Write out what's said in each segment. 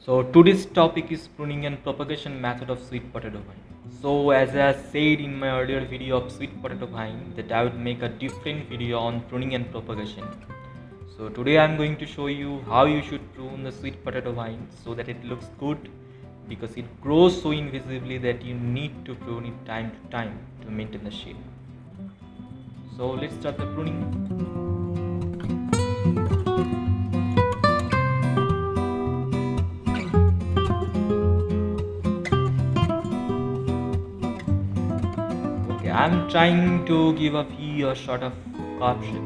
So today's topic is pruning and propagation method of sweet potato vine. So as I said in my earlier video of sweet potato vine that I would make a different video on pruning and propagation. So today I am going to show you how you should prune the sweet potato vine so that it looks good, because it grows so invisibly that you need to prune it time to time to maintain the shape. So let's start the pruning. Okay, I'm trying to give a V or sort of curve shape.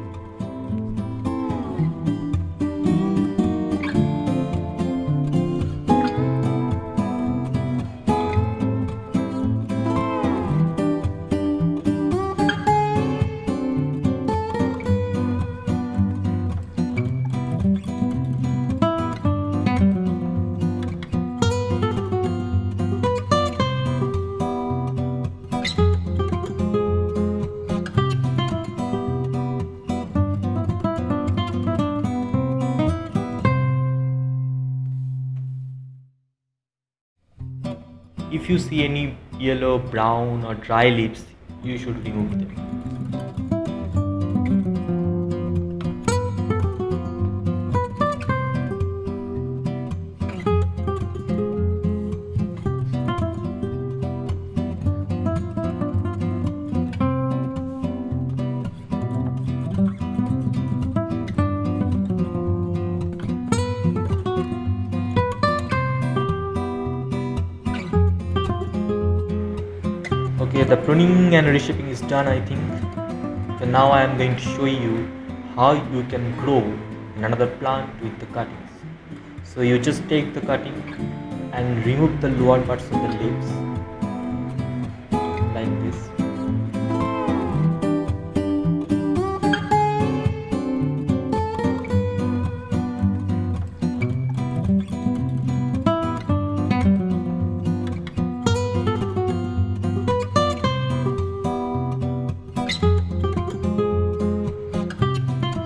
If you see any yellow, brown or dry leaves, you should remove them. Okay, the pruning and reshaping is done, I think. So now I am going to show you how you can grow another plant with the cuttings. So you just take the cutting and remove the lower parts of the leaves like this.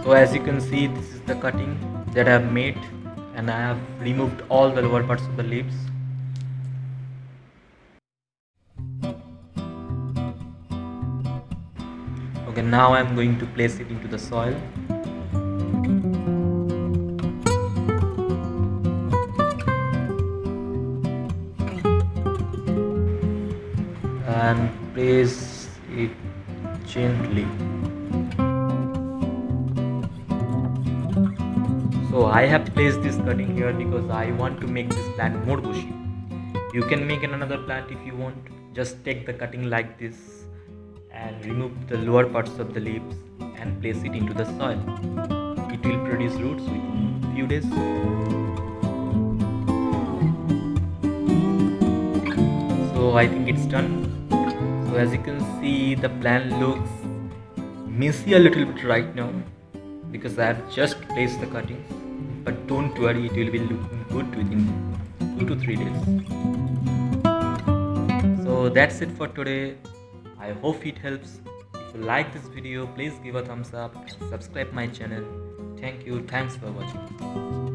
So as you can see, this is the cutting that I have made, and I have removed all the lower parts of the leaves. Okay, now I am going to place it into the soil. And place it gently. So I have placed this cutting here because I want to make this plant more bushy. You can make another plant if you want. Just take the cutting like this and remove the lower parts of the leaves and place it into the soil. It will produce roots within few days. So I think it's done. So as you can see, the plant looks messy a little bit right now because I have just placed the cuttings. But don't worry, it will be looking good within 2 to 3 days. So that's it for today. I hope it helps. If you like this video, please give a thumbs up and subscribe my channel. Thank you. Thanks for watching.